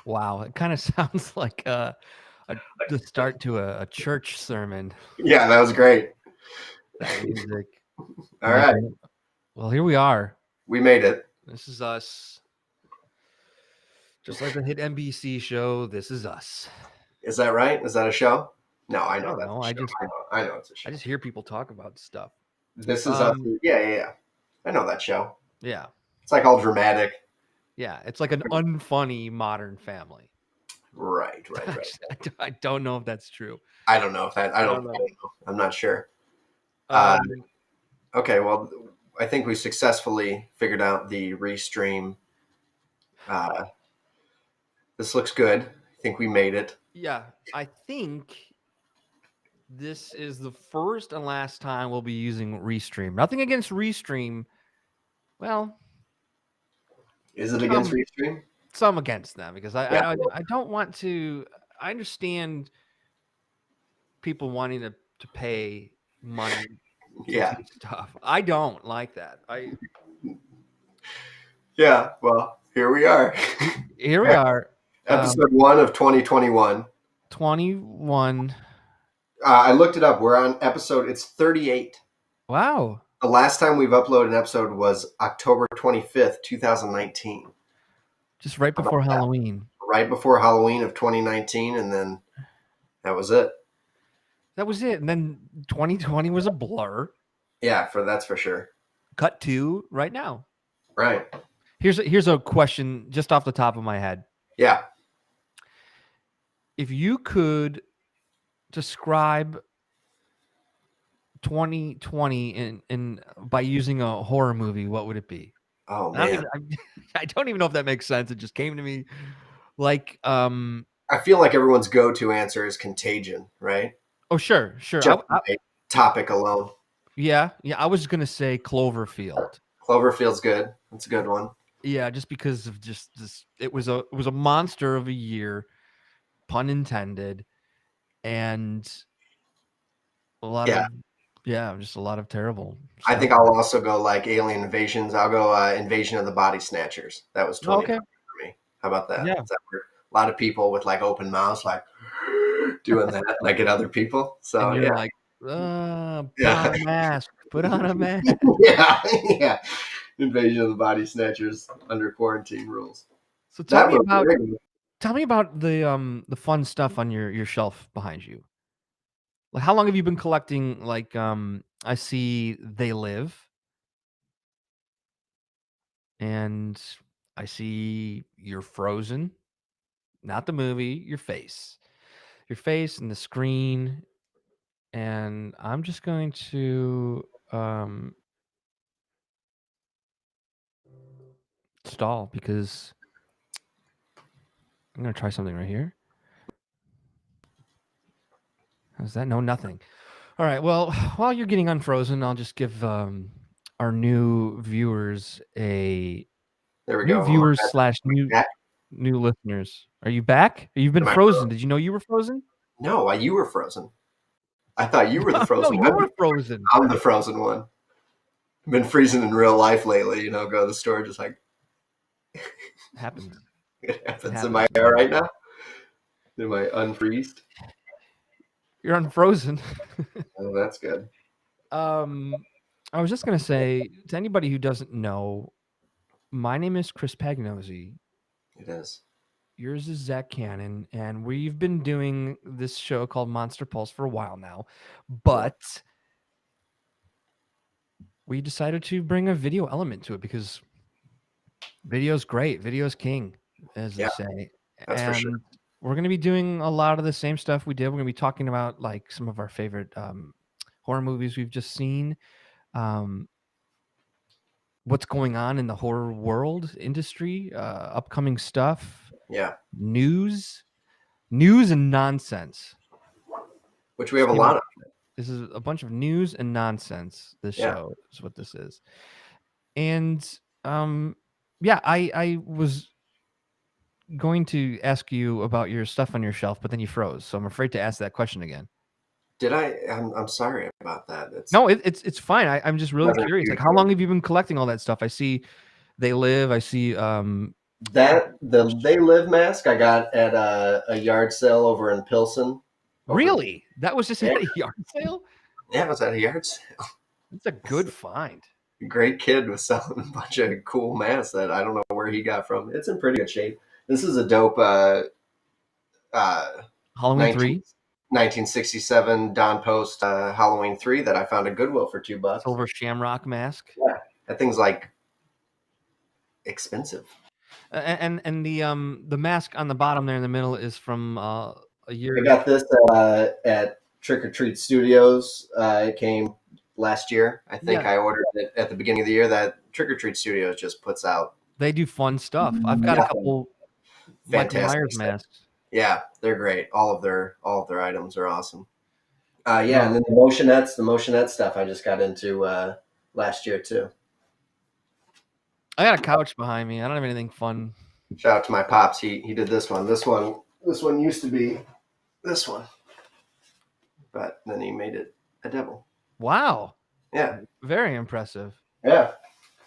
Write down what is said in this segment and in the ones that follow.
Wow, it kind of sounds like the start to a church sermon. Yeah, that was great. That music. All right, Well, here we are. we made it. This is us. Just like the hit NBC show, This Is Us. Is that right? Is that a show? No, I I know don't that's know. a show. I know it's a show. I just hear people talk about stuff. This is us. Yeah. I know that show. Yeah. It's like all dramatic. Yeah, it's like an unfunny Modern Family. Right. I don't know if that's true. I don't know if that. I don't know. I'm not sure. Okay, well, I think we successfully figured out the restream. This looks good. I think we made it. Yeah, I think this is the first and last time we'll be using Restream. Nothing against Restream. Well, is it against Restream? Some against them because I don't want to. I understand people wanting to pay money to do stuff. I don't like that. Yeah, well, here we are. Here we are. Episode 1 of 2021. 21. I looked it up. We're on episode, it's 38. Wow. The last time we've uploaded an episode was October 25th, 2019. Just right before Halloween. Right before Halloween of 2019, and then that was it. That was it. And then 2020 was a blur. Yeah, that's for sure. Cut to right now. Right. Here's a question just off the top of my head. Yeah. If you could describe 2020 in by using a horror movie, what would it be? Oh man, I don't even know if that makes sense. It just came to me. Like, I feel like everyone's go-to answer is Contagion, right? Oh, sure. Topic alone. Yeah. I was gonna say Cloverfield. Cloverfield's good. That's a good one. Yeah, just because of just this, it was a monster of a year, pun intended, and a lot of just a lot of terrible stuff. I think I'll also go like Alien Invasions. I'll go Invasion of the Body Snatchers. That was 20 for me. How about that? Yeah. A lot of people with like open mouths, like doing that, like at other people. So and you're like, put on a mask. Put on a mask. yeah. Invasion of the Body Snatchers under quarantine rules. So tell me about the fun stuff on your shelf behind you. Like, how long have you been collecting? Like, I see They Live, and I see You're Frozen, not the movie. Your face and the screen, and I'm just going to stall because I'm going to try something right here. How's that? No, nothing. All right. Well, while you're getting unfrozen, I'll just give our new viewers new viewers / new listeners. Are you back? You've been frozen. Did you know you were frozen? No, you were frozen. I thought you were the frozen one. No, you were frozen. I'm the frozen one. I've been freezing in real life lately. Go to the store, just like happens. It happens. Am I all right now? Am I unfreezed? You're unfrozen. Oh, that's good. I was just gonna say to anybody who doesn't know, my name is Chris Pagnosi. It is. Yours is Zach Cannon, and we've been doing this show called Monster Pulse for a while now, but we decided to bring a video element to it because video's great. Video's king, as they say. That's for sure. We're going to be doing a lot of the same stuff we did. We're going to be talking about like some of our favorite horror movies we've just seen, what's going on in the horror world industry, upcoming stuff. Yeah. News and nonsense. Which we have a lot of. This is a bunch of news and nonsense. This show is what this is. And I was going to ask you about your stuff on your shelf, but then you froze. So I'm afraid to ask that question again. Did I? I'm sorry about that. It's fine. I'm just really curious. Like, how long have you been collecting all that stuff? I see They Live. I see They Live mask I got at a yard sale over in Pilsen. Really? That was just at a yard sale? Yeah, it was at a yard sale. That's a good find. Great kid was selling a bunch of cool masks that I don't know where he got from. It's in pretty good shape. This is a dope Halloween 19, 3? 1967 Don Post Halloween 3 that I found at Goodwill for $2. Silver shamrock mask. Yeah, that thing's like expensive. And the mask on the bottom there in the middle is from a year. I got this at Trick or Treat Studios. It came last year. I think I ordered it at the beginning of the year. That Trick or Treat Studios just puts out. They do fun stuff. I've got a couple Michael Myers masks. Yeah, they're great. All of their items are awesome. Yeah, and then the motionette stuff I just got into last year too. I got a couch behind me. I don't have anything fun. Shout out to my pops. He did this one. This one used to be this one, but then he made it a devil. Wow. Yeah. Very impressive. Yeah.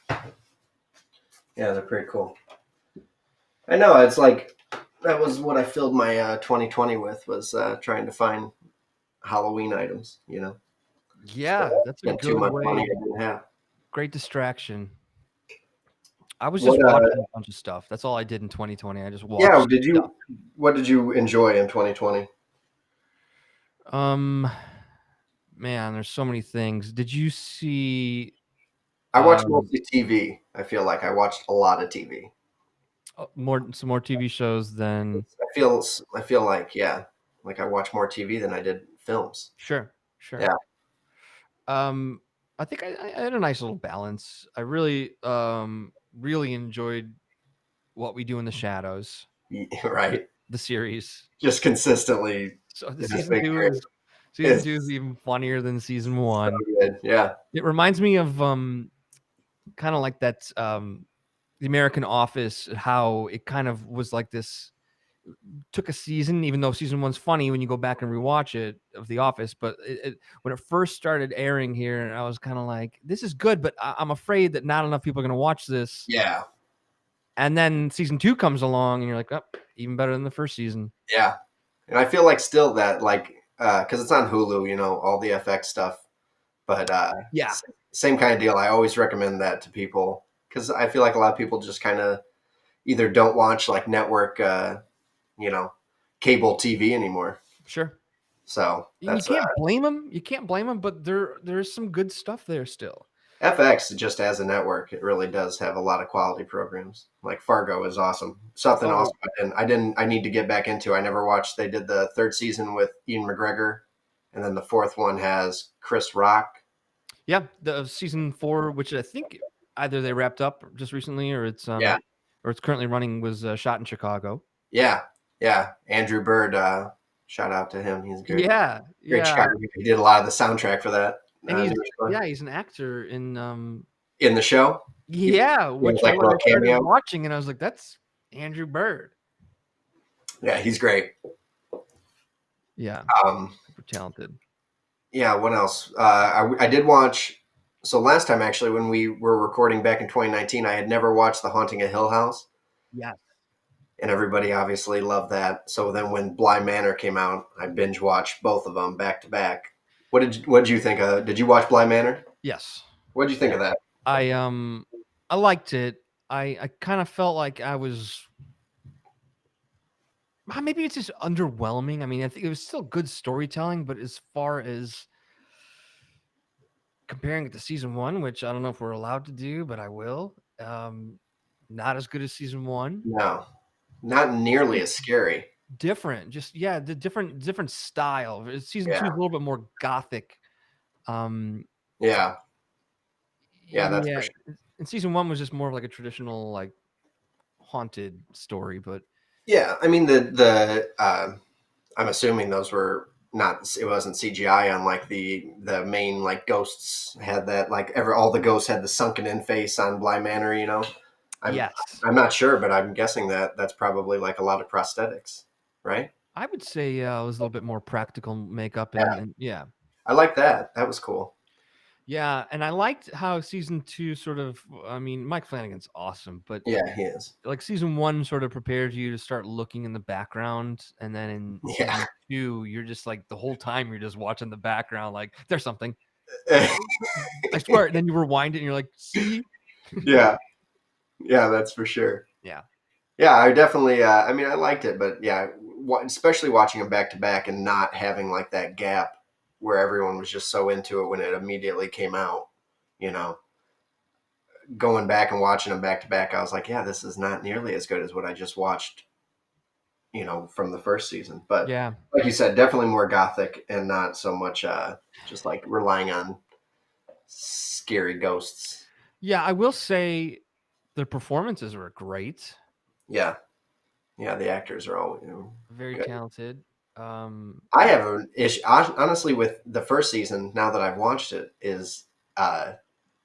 Yeah, they're pretty cool. I know. It's like that was what I filled my 2020 with, was trying to find Halloween items. You know. Yeah, so that's a good way. Money I didn't have. Great distraction. I was just watching a bunch of stuff. That's all I did in 2020. I just watched. Yeah. What did you enjoy in 2020? Man, there's so many things. Did you see? I watched mostly TV. I feel like I watched a lot of TV. Some more TV shows than. I feel like like I watch more TV than I did films. Sure. Yeah. I think I had a nice little balance. I really enjoyed What We Do in the Shadows. Right. The series. Just consistently. So the season 2 is even funnier than season 1. So good. Yeah. It reminds me of kind of like that The American Office, how it kind of was like this, took a season, even though season 1's funny when you go back and rewatch it, of The Office, but when it first started airing here, I was kind of like, this is good, but I'm afraid that not enough people are going to watch this. Yeah. And then season 2 comes along and you're like, oh, even better than the first season. Yeah. And I feel like still that, like, because it's on Hulu, you know, all the FX stuff, but same kind of deal. I always recommend that to people, because I feel like a lot of people just kind of either don't watch like network cable TV anymore. Sure. So you can't blame them. You can't blame them, but there's some good stuff there still. FX, just as a network, it really does have a lot of quality programs. Like Fargo is awesome. Something awesome I need to get back into. I never watched. They did the 3rd season with Ian McGregor, and then the 4th one has Chris Rock. Yeah, the season 4, which I think either they wrapped up just recently or it's or it's currently running, was shot in Chicago. Yeah. Andrew Bird, shout out to him. He's great. Great shot. He did a lot of the soundtrack for that. And he's an actor in the show. Yeah, which I started watching, and I was like, "That's Andrew Bird." Yeah, he's great. Yeah, super talented. Yeah, what else? I did watch. So last time, actually, when we were recording back in 2019, I had never watched The Haunting of Hill House. Yes. And everybody obviously loved that. So then when Bly Manor came out, I binge watched both of them back to back. What did you think of? Did you watch Bly Manor? Yes. What did you think of that? I liked it. I kind of felt like I was, maybe it's just underwhelming. I mean, I think it was still good storytelling, but as far as comparing it to season 1, which I don't know if we're allowed to do, but I will, not as good as season 1. No, not nearly as scary. Different, just the different style. Season 2 is a little bit more gothic. Yeah, that's for sure. And season 1 was just more of like a traditional, like, haunted story. But yeah, I mean the I'm assuming those were not. It wasn't CGI on like the main, like, ghosts had that, like, all the ghosts had the sunken in face on Bly Manor. You know. I'm not sure, but I'm guessing that's probably like a lot of prosthetics, right? I would say it was a little bit more practical makeup. And I like that. That was cool. Yeah, and I liked how season 2 sort of I mean, Mike Flanagan's awesome, but Yeah, he is. like season 1 sort of prepared you to start looking in the background, and then in Yeah. season 2, you're just like the whole time you're just watching the background like, "There's something. I swear," and then you rewind it and you're like, "See?" Yeah. Yeah, that's for sure. Yeah. Yeah, I definitely. I mean, I liked it, but yeah, especially watching them back to back and not having like that gap where everyone was just so into it when it immediately came out. You know, going back and watching them back to back, I was like, yeah, this is not nearly as good as what I just watched. From the first season, but Yeah. like you said, definitely more gothic and not so much just like relying on scary ghosts. Yeah, I will say the performances were great. Yeah, yeah, the actors are all Very good. talented. I have an issue honestly with the first season. Now that I've watched it, is uh,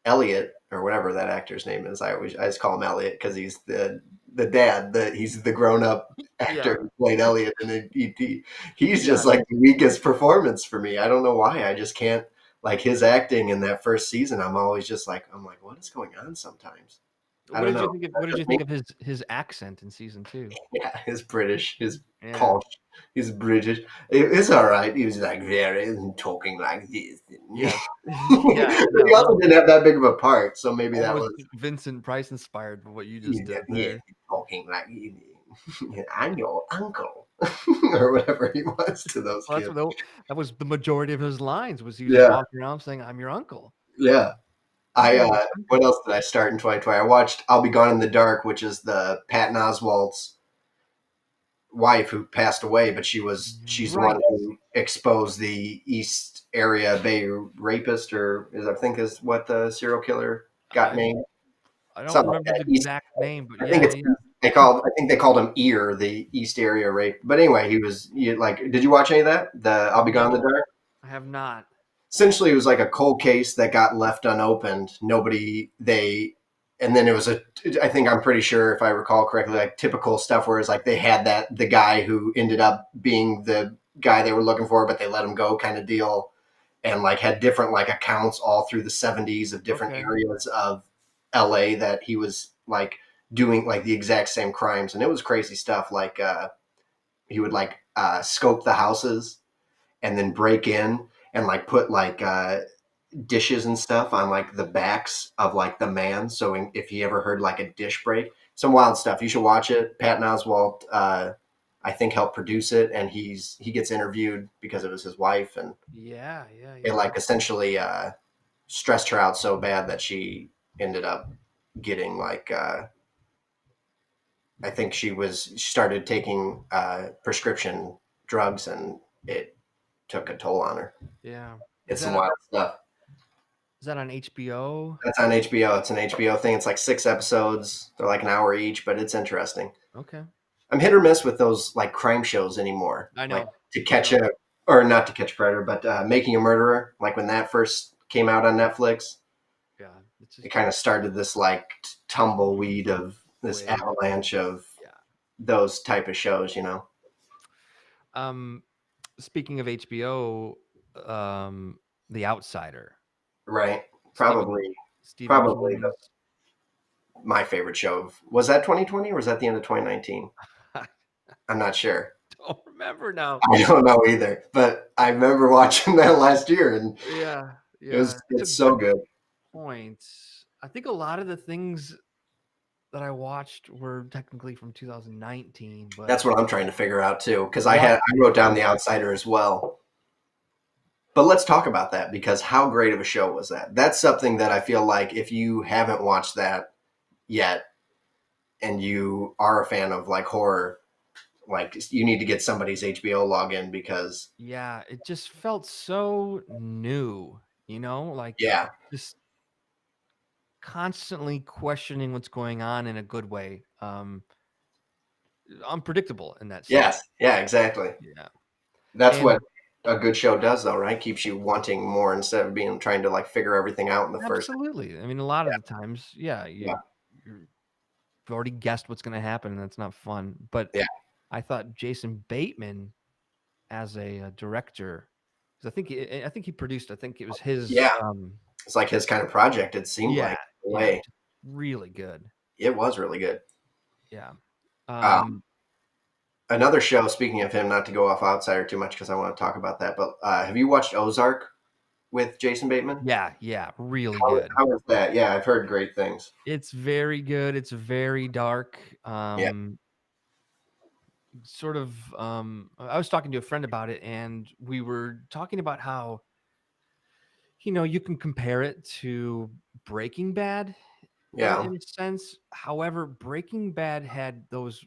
Elliot or whatever that actor's name is. I just call him Elliot because he's the dad. He's the grown up Yeah. actor who played Elliot in ET. He's just Yeah. like the weakest performance for me. I don't know why. I just can't like his acting in that first season. I'm like, what is going on sometimes? I don't know. What That's did you just me. think of his accent in season 2? Yeah, his British, his Yeah. posh, his British. It's all right. He was like very talking like this. Yeah. But Yeah, yeah, he also didn't have that big of a part, so maybe that almost was Vincent Price inspired by what you just yeah, did yeah, there. talking like I'm your uncle or whatever he was to those Well, kids. that was the majority of his lines was he was just Yeah, walking around saying, "I'm your uncle. yeah. I'm I your what uncle." else did I start in 2020? I watched I'll Be Gone in the Dark, which is the Patton Oswalt's wife who passed away, but she's the one Right. who exposed the East Area Bay rapist, or I think is what the serial killer got I named. I don't Something like remember that. the East. exact name, but I think yeah, it's yeah. I think they called him Ear, the East Area rape. But anyway, like. Did you watch any of that? The I'll Be Gone in the No, Dark. I have not. Essentially, it was like a cold case that got left unopened. Nobody they and then it was I think I'm pretty sure if I recall correctly, like typical stuff where it's like they had the guy who ended up being the guy they were looking for, but they let him go kind of deal, and like had different like accounts all through the 70s of different Okay. areas of LA that he was like doing like the exact same crimes, and it was crazy stuff. Like he would like scope the houses and then break in and like put like dishes and stuff on like the backs of like the man. So if he ever heard like a dish break, some wild stuff. You should watch it. Patton Oswalt, I think, helped produce it, and he gets interviewed because it was his wife, and Yeah, yeah, it yeah. like essentially stressed her out so bad that she ended up getting like I think she started taking prescription drugs, and it took a toll on her. Yeah. It's some wild stuff. Is that on HBO? That's on HBO. It's an HBO thing. It's like 6 episodes. They're like an hour each, but it's interesting. Okay. I'm hit or miss with those like crime shows anymore. I Like know. to I catch know. a or not to catch a predator, but Making a Murderer. Like when that first came out on Netflix, Yeah. It's it just kind of started this like tumbleweed of this wave. avalanche of Yeah. those type of shows. Um, Speaking of HBO, The Outsider, Right? Stephen Probably, Stephen probably King's. my favorite show. Was that 2020 or was that the end of 2019? I I'm not sure. don't remember now. I don't know either, but I remember watching that last year, and Yeah, yeah. It's a it's so good good. point. I think a lot of the things that I watched were technically from 2019, but That's what I'm trying to figure out too, because a lot. I wrote down The Outsider as well. But let's talk about that because how great of a show was that? That's something that I feel like if you haven't watched that yet and you are a fan of like horror, like you need to get somebody's HBO login because Yeah, it just felt so new, like yeah, just constantly questioning what's going on in a good way. Unpredictable in that sense. yes, yeah, exactly. Yeah. That's what And a good show does, though, right? Keeps you wanting more instead of being trying to like figure everything out in the first. absolutely. I mean, a lot of the times, yeah, Yeah, you've already guessed what's going to happen, and that's not fun. But yeah, I thought Jason Bateman as a director, because I think he produced. I think it was his. yeah. It's like his kind of project. It seemed Yeah, like the yeah, way just really good. it was really good. Yeah. Um, Another show. Speaking of him, not to go off Outsider too much because I want to talk about that. But have you watched Ozark with Jason Bateman? Yeah, really good. How is that? Yeah, I've heard great things. It's very good. It's very dark. Yeah, Sort of I was talking to a friend about it, and we were talking about how, you can compare it to Breaking Bad yeah, in a sense. However, Breaking Bad had there's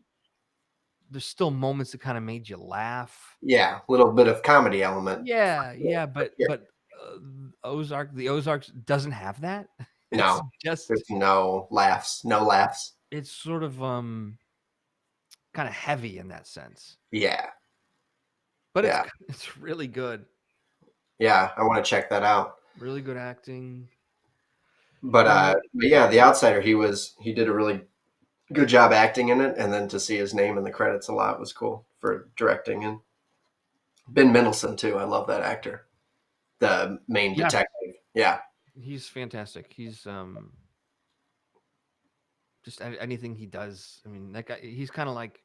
still moments that kind of made you laugh. yeah. A little bit of comedy element. Yeah, But but yeah, but the Ozarks doesn't have that. It's no, just there's no laughs. No laughs. it's sort of kind of heavy in that sense. Yeah, But it's yeah, it's really good. yeah. I want to check that out. Really good acting. But You know, but yeah, The Outsider. He did a really good job acting in it, and then to see his name in the credits a lot was cool for directing. And Ben Mendelsohn too. I love that actor, the main yeah, detective. Yeah, he's fantastic. He's just anything he does. I mean, that guy, he's kind of like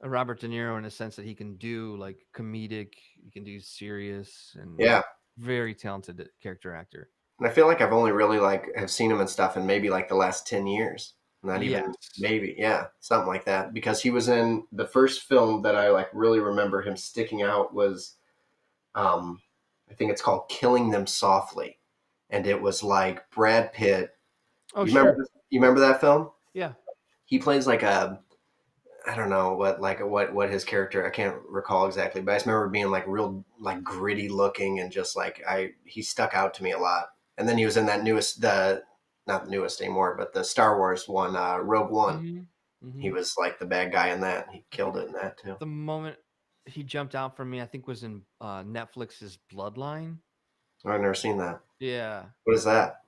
a Robert De Niro in a sense that he can do like comedic, he can do serious, and yeah. very talented character actor. And I feel like I've only really like have seen him and stuff in maybe like the last 10 years. Not even Yes. maybe, yeah, something like that. Because he was in the first film that I like really remember him sticking out was um I think it's called Killing Them Softly. And it was like Brad Pitt. Oh, sure. You remember that film? Yeah. He plays like a I don't know what his character I can't recall exactly, but I just remember being like real like gritty looking and just like I he stuck out to me a lot. And then he was in that newest the not the newest anymore, but the Star Wars one, Rogue One. hmm He hmm was like the bad guy in that. He I killed think it in that too. the moment he jumped out for me, I think was in Netflix's Bloodline. I've never seen that. Yeah. What is that?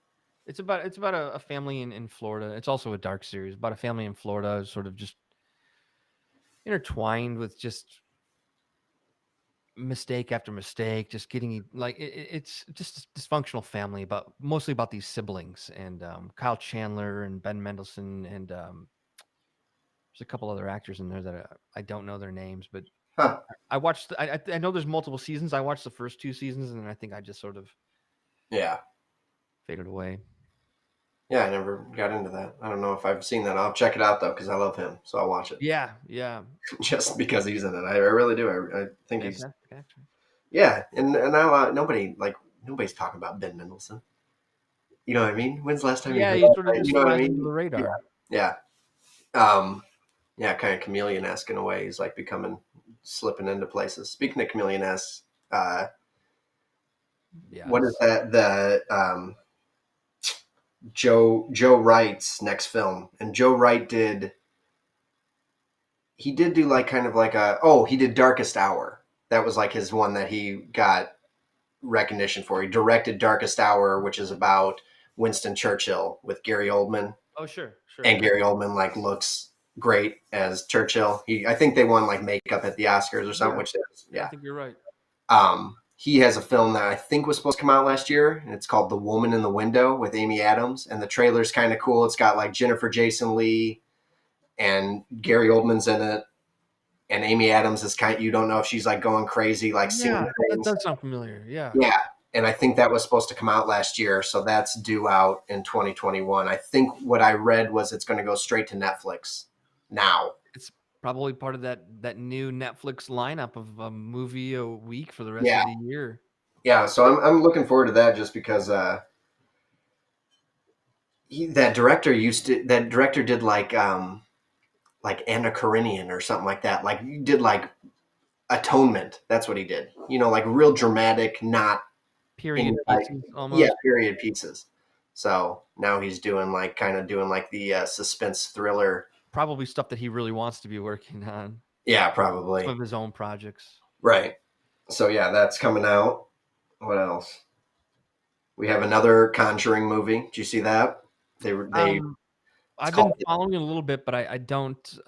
It's about a family in Florida. It's also a dark series about a family in Florida, sort of just intertwined with just mistake after mistake, just getting like it's just a dysfunctional family, but mostly about these siblings and Kyle Chandler and Ben Mendelsohn and there's a couple other actors in there that I don't know their names, but Huh. I watched. I know there's multiple seasons. I watched the first two seasons, and then I think I just sort of Yeah. faded away. Yeah, I never got into that. I don't know if I've seen that. I'll check it out though because I love him, so I'll watch it Yeah, just because he's in it. I really do. I think he's fantastic actor. yeah, and nobody like nobody's talking about Ben Mendelsohn. You know what I mean? When's the last time you Yeah, heard he that sort of guy? You just know what I flies under mean? the Yeah, radar. yeah, um, yeah. Kind of chameleon-esque in a way. He's like becoming slipping into places. Speaking of chameleon-esque, what is Yes. that? The Joe Wright's next film, and Joe Wright he did do like kind of like he did Darkest Hour. That was like his one that he got recognition for. He directed Darkest Hour, which is about Winston Churchill with Gary Oldman, Oh, sure. and Gary Oldman like looks great as Churchill. I think they won like makeup at the Oscars or something, Yeah, which is I yeah. think you're right. He has a film that I think was supposed to come out last year, and it's called The Woman in the Window with Amy Adams, and the trailer's kind of cool. It's got like Jennifer Jason Lee and Gary Oldman's in it, and Amy Adams is you don't know if she's like going crazy, like seeing Yeah, that things. does sound familiar. Yeah. Yeah. And I think that was supposed to come out last year. So that's due out in 2021. I think what I read was it's going to go straight to Netflix now. It's probably part of that new Netflix lineup of a movie a week for the rest Yeah. of the year. Yeah. So I'm looking forward to that just because that director did like Anna Karenina or something like that. Like he did like Atonement. That's what he did. You know, like real dramatic, not in Period like pieces yeah, almost. period pieces. So now he's doing like kind of doing like the suspense thriller. Probably stuff that he really wants to be working on. Yeah, Some probably. of his own projects. Right. So yeah, that's coming out. What else? We have another Conjuring movie. Did you see that? They Um, it's I've called been following it a little bit, but I don't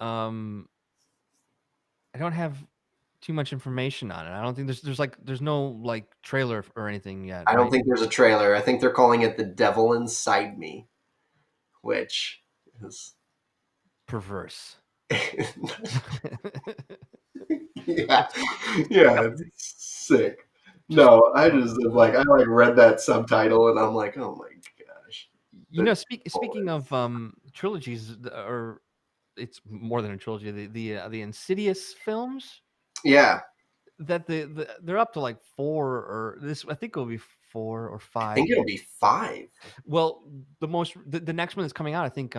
have too much information on it. I don't think there's no like trailer or anything yet, I don't right? think there's a trailer. I think they're calling it The Devil Inside Me, which is Perverse. yeah, yeah, it's sick. Just No, I just like I like read that subtitle and I'm like, oh my gosh, the speaking of trilogies, or it's more than a trilogy. The Insidious films yeah. that they're up to like four or this. I think it'll be four or I five. think it'll be 5. Well, the next one that's coming out, I think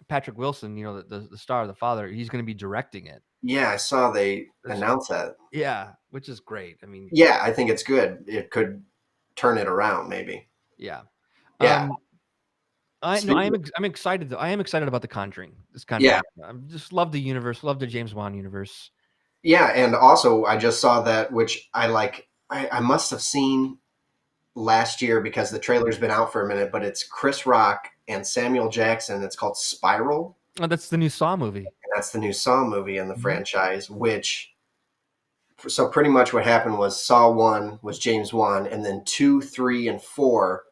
Patrick Wilson, the star, the father, he's going to be directing it. Yeah, I saw they announce that. Yeah, which is great. I mean, Yeah, I think it's good. It could turn it around, maybe. yeah. Yeah. Speaking of, I'm excited though. I am excited about The Conjuring. This yeah, Conjuring. I just love the universe. Love the James Wan universe. yeah, and also I just saw that, which I like. I must have seen last year because the trailer's been out for a minute, but it's Chris Rock and Samuel Jackson. It's called Spiral. Oh, that's the new Saw movie. And that's the new Saw movie in the Mhm. franchise, which so pretty much what happened was Saw 1 was James Wan, and then 2, 3, and 4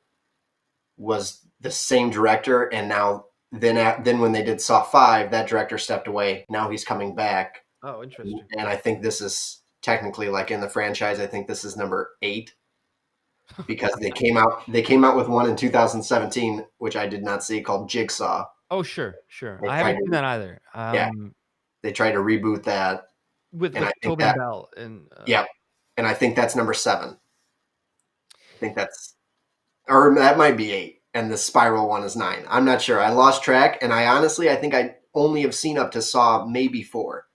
was the same director, and now then when they did Saw 5, that director stepped away. Now he's coming back, Oh, interesting. and I think this is technically like in the franchise. I think this is number 8 because they came out with one in 2017, which I did not see, called Jigsaw. Oh, sure. They I tried haven't seen to, that either. yeah, they tried to reboot that, With and I think Tobin that Bell and yeah, and I think that's number 7. I think that's or that might be 8, and the Spiral one is 9. I'm not sure. I lost track, and I think I only have seen up to Saw maybe 4.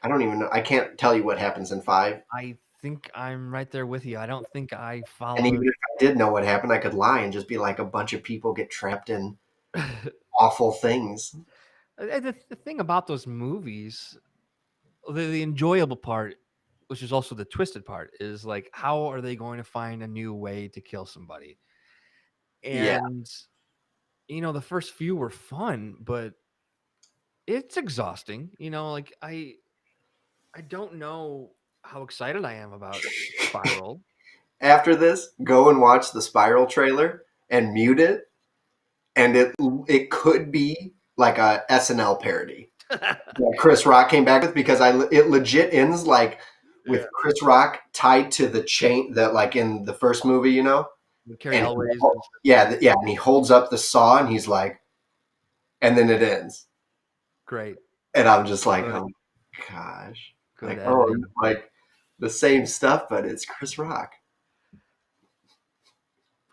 I don't even know. I can't tell you what happens in 5. I think I'm right there with you. I don't think I And even followed. if I did know what happened, I could lie and just be like a bunch of people get trapped in awful things. The thing about those movies, the enjoyable part, which is also the twisted part, is like how are they going to find a new way to kill somebody? Yeah. And the first few were fun, but it's exhausting. Like I don't know how excited I am about Spiral. After this, go and watch the Spiral trailer and mute it, and it could be like a SNL parody that Chris Rock came back with because it legit ends like Yeah. with Chris Rock tied to the chain that like in the first movie, Carrie and Elways. yeah, and he holds up the saw and he's like, and then it ends, Great. and I'm just like, Good. oh gosh, Good like oh, editing. like the same stuff, but it's Chris Rock.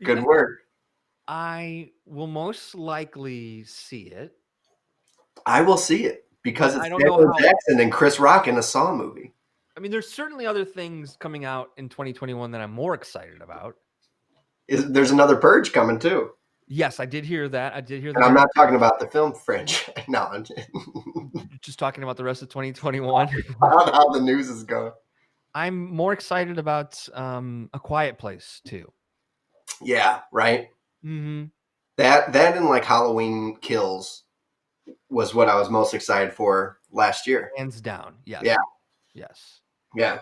Good work. I will most likely see it. I will see it because But it's I don't know Samuel how. Jackson and Chris Rock in a Saw movie. I mean, there's certainly other things coming out in 2021 that I'm more excited about. There's another Purge coming too. Yes, I did hear that. I did hear And the I'm news. not talking about the film franchise. No, I'm Just talking about the rest of 2021. how the news is going. I'm more excited about A Quiet Place too. Yeah, right. Mm-hmm. That and like Halloween Kills was what I was most excited for last year. Hands down. Yes. Yeah, Yes. yeah.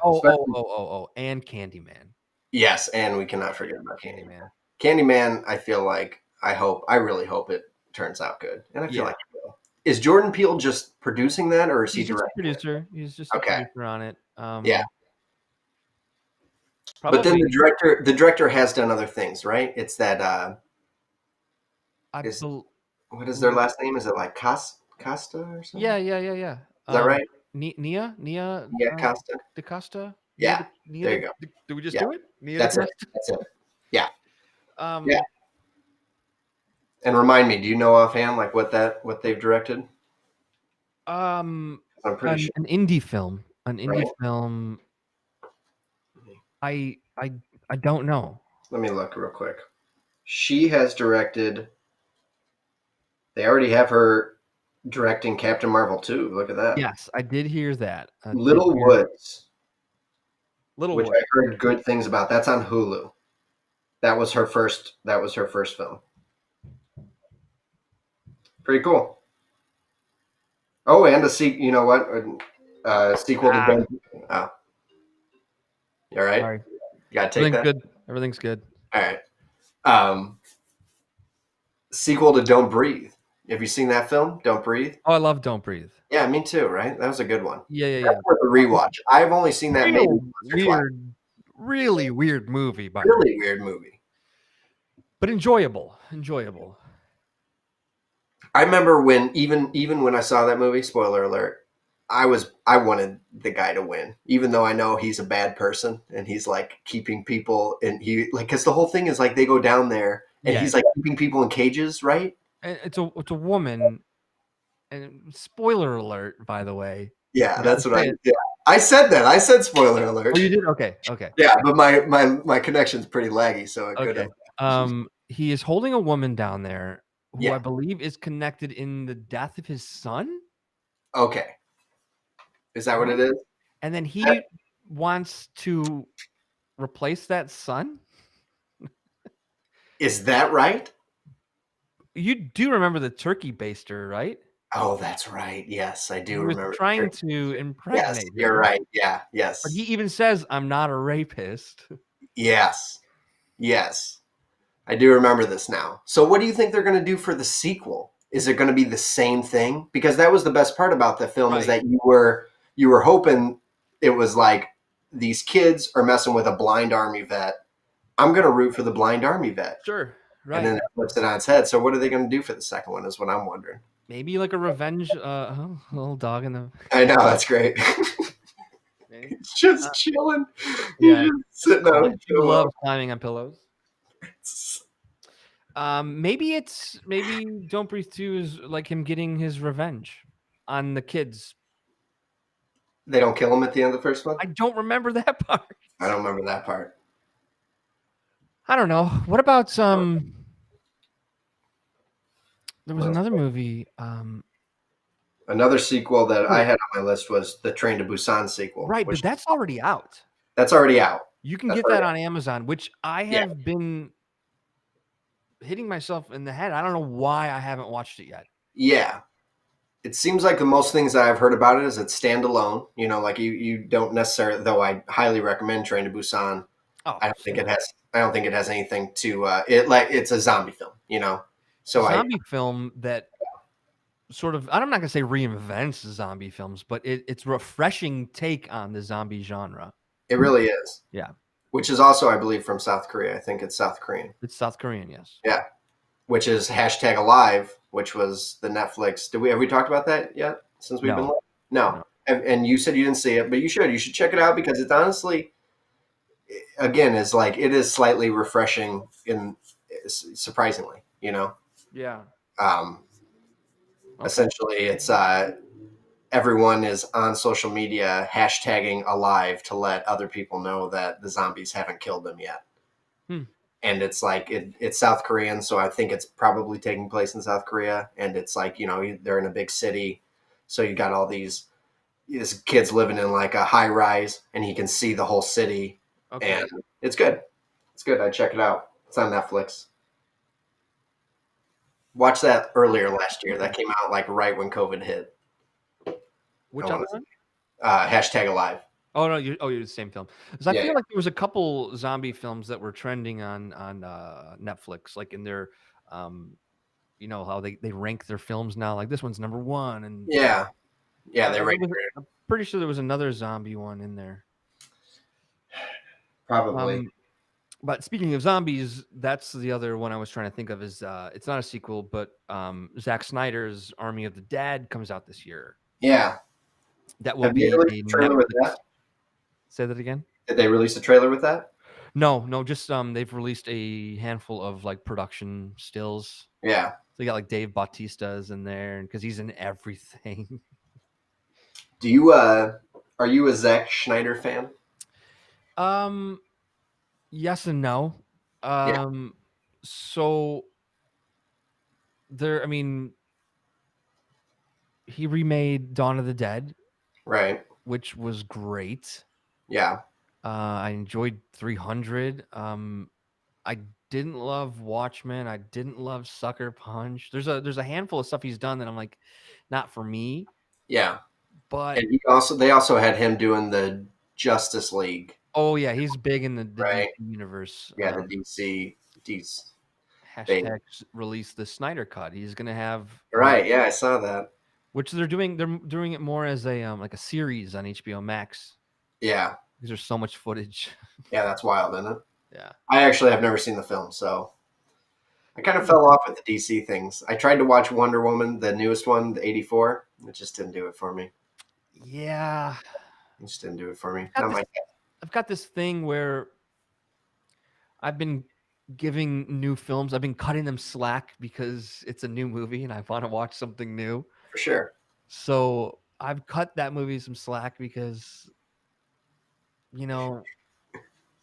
And Candyman. Yes, and we cannot forget about Candyman. Candyman. Candyman, I feel like I really hope it turns out good, and I feel Yeah. like it will. Is Jordan Peele just producing that, or is he He's just a directing it? producer. He's just a Okay, producer on it. yeah. But then Probably. the director has done other things, right? It's that I is bel what is their last name? Is it like Costa or something? Yeah. Is that right? Nia Yeah, Costa. DaCosta? Yeah, there you go. Did we just Yeah, do it? Nia that's it. DaCosta? That's it. Yeah, Um, yeah. And remind me, do you know offhand like what they've directed? um, I'm pretty sure, an indie film. An indie right? film. I I I don't know. Let me look real quick. She has directed. They already have her directing Captain Marvel 2. Look at that. Yes, I did hear that. I did Little hear Woods, which Littlewood. I heard good things about. That's on Hulu. That was her first. That was her first film. Pretty cool. Oh, and to see, you know what? Sequel to Don't. Oh, you all right? Sorry. You gotta take Everything's that. good. Everything's good. All right. Um, Sequel to Don't Breathe. Have you seen that film? Don't Breathe. Oh, I love Don't Breathe. Yeah, me too. Right? That was a good one. Yeah, yeah, That's yeah. worth a rewatch. I've only seen that maybe Real once or twice. weird, really weird movie, by the way, Really weird movie. but enjoyable. Enjoyable. I remember when even when I saw that movie, spoiler alert, I wanted the guy to win, even though I know he's a bad person and he's like keeping people and he like because the whole thing is like they go down there and Yeah, he's like keeping people in cages, right? and it's a woman. And spoiler alert, by the way. Yeah, You gotta that's what say I it. yeah. I said that. I said spoiler Oh, alert. you did? Okay, okay, Yeah, but my connection's pretty laggy, so it could have. okay. He is holding a woman down there who I Yeah. believe is connected in the death of his son, Okay. Is that what right? it is? And then he wants to replace that son? Is that right? You do remember the turkey baster, right? Oh, that's right. Yes, I He do was remember. trying to Yes, impregnate you're her, right. Yeah. but he Yes. even says, "I'm not a rapist." Yes. Yes. I do remember this now. So what do you think they're going to do for the sequel? Is it going to be the same thing? Because that was the best part about the film is Right. that you were hoping it was like these kids are messing with a blind army vet. I'm going to root for the blind army vet. Sure. And Right. then it flips it on its head. So what are they going to do for the second one is what I'm wondering. Maybe like a revenge little dog in the I know, that's great. maybe. He's Uh, just chilling. He's yeah. just sitting on a He pillow. loves climbing on pillows. Maybe Don't Breathe 2 is like him getting his revenge on the kids. They don't kill him at the end of the first one? I don't remember that part. I don't remember that part. I don't know. What about there was What else? another movie. Another sequel that I Oh, had on my list was the Train to Busan sequel, right, but which that's already out. that's already out. You can That's get already that out. on Amazon, which I Yeah, have been hitting myself in the head. I don't know why I haven't watched it yet. yeah. It seems like the most things that I've heard about it is it's standalone. Like you don't necessarily. Though I highly recommend Train to Busan. Oh, I don't think it has. I don't think it has anything to it. Like it's a zombie film. So I zombie film that sort of I'm not gonna say reinvents zombie films, but it's refreshing take on the zombie genre. it really is. Yeah, Which is also, I believe, from South Korea. I think it's South Korean. it's South Korean, yes. Yeah, which is hashtag alive, which was the Netflix. Did we have we talked about that yet? Since we've been No, no, no. and you said you didn't see it, but you should. You should check it out because it's honestly, again, is like it is slightly refreshing in surprisingly. Yeah. Um, Okay. Essentially, it's everyone is on social media hashtagging alive to let other people know that the zombies haven't killed them yet. Hmm. And it's like it's South Korean, so I think it's probably taking place in South Korea. And it's like they're in a big city, so you got all these kids living in like a high rise, and he can see the whole city, Okay. and it's good. It's good. I check it out. It's on Netflix. Watched that earlier last year. That came out like right when COVID hit. I Which want other to one? hashtag alive. Oh no, you're the same film. Because I Yeah, feel yeah, like there was a couple zombie films that were trending on Netflix, like in their how they rank their films now. Like this one's number one, and yeah, yeah. They there rate was I'm pretty sure there was another zombie one in there. probably. Um, but speaking of zombies, that's the other one I was trying to think of. Is it's not a sequel, but Zack Snyder's Army of the Dead comes out this year. Yeah. That will Have they be released a a trailer with Netflix. that? Say that again. Did they release a trailer with that? No, no, just they've released a handful of like production stills. Yeah. So you got like Dave Bautista's in there because he's in everything. Do you are you a Zack Schneider fan? um, yes and no. Yeah. So I mean, he remade Dawn of the Dead, Right. which was great. Yeah. I enjoyed 300. I didn't love Watchmen. I didn't love Sucker Punch. There's a handful of stuff he's done that I'm like, not for me. Yeah. But they also had him doing the Justice League, oh yeah, he's big in the DC right? universe. Yeah, the DC thing. Hashtag release the Snyder cut. He's gonna have Right? Yeah, I saw that. which they're doing. They're doing it more as a like a series on HBO Max Yeah, because there's so much footage. yeah, that's wild, isn't it? Yeah, I actually have never seen the film, so I kind of fell off with the DC things. I tried to watch Wonder Woman, the newest one, the '84. It just didn't do it for me. yeah. It just didn't do it for me. I've got Not this. my. I've got this thing where I've been giving new films. I've been cutting them slack because it's a new movie and I want to watch something new. For sure. So I've cut that movie some slack because you know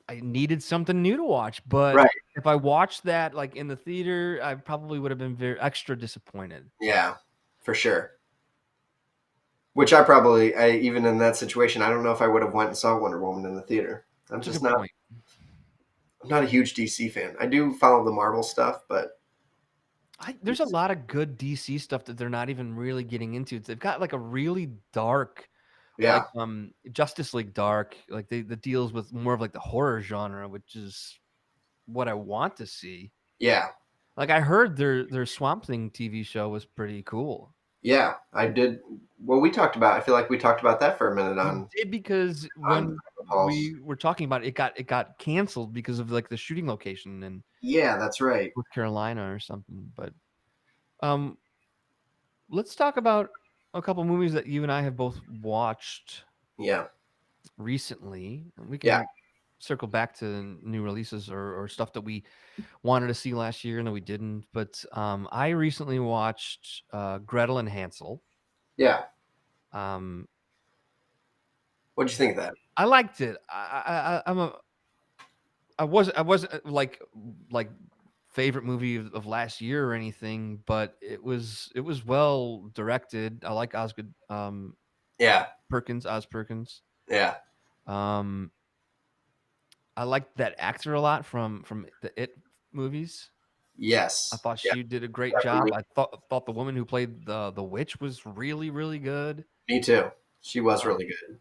I needed something new to watch. But Right. if I watched that like in the theater, I probably would have been very extra disappointed. Yeah, for sure. Which even in that situation, I don't know if I would have went and saw Wonder Woman in the theater. I'm That's a just good not. point. I'm not a huge DC fan. I do follow the Marvel stuff, but There's a lot of good DC stuff that they're not even really getting into. They've got like a really dark, like yeah, Justice League dark, like that deals with more of like the horror genre, which is what I want to see. yeah, Like I heard their Swamp Thing TV show was pretty cool. yeah. I did. Well, we talked about. I feel like we talked about that for a minute We on did because on when Pulse. we were talking about it, it got canceled because of like the shooting location in Yeah, that's right. North Carolina or something. But um, let's talk about a couple movies that you and I have both watched Yeah, recently. And we yeah, can circle back to new releases or stuff that we wanted to see last year and that we didn't. But I recently watched Gretel and Hansel. yeah. Um, What'd you think of that? I liked it. I wasn't like favorite movie of last year or anything, but it was well directed. I like Osgood Yeah, Oz Perkins. yeah. Um, I liked that actor a lot from the It movies. I Yes. thought Yeah, she did a great job. definitely. I thought the woman who played the witch was really really good. Me too. She was Um, really good.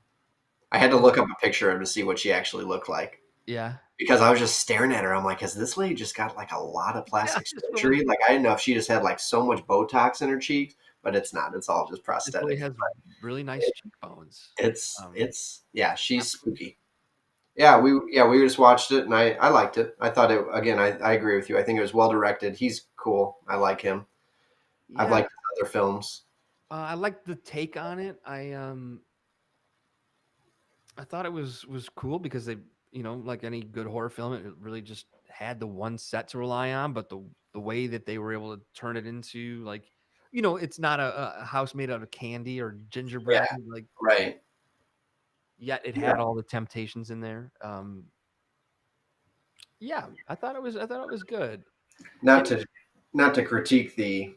I had to and look up a picture of her to see what she actually looked like. yeah, Because I was just staring at her. I'm like, has this lady just got like a lot of yeah, plastic this woman surgery? Like, I didn't know if she just had like so much Botox in her cheeks, but it's not. It's all just this lady prosthetics. has really nice It, cheekbones. yeah, she's spooky. Yeah, we just watched it and I liked it. I thought it again. I agree with you. I think it was well directed. He's cool. I like him. I've Yeah, liked his other films. I like the take on it. I thought it was cool because they, like any good horror film, it really just had the one set to rely on, but the way that they were able to turn it into like, it's not a house made out of candy or Yeah, gingerbread, like right. yet it Yeah, had all the temptations in there. Yeah, I thought it was good. not And to not to critique the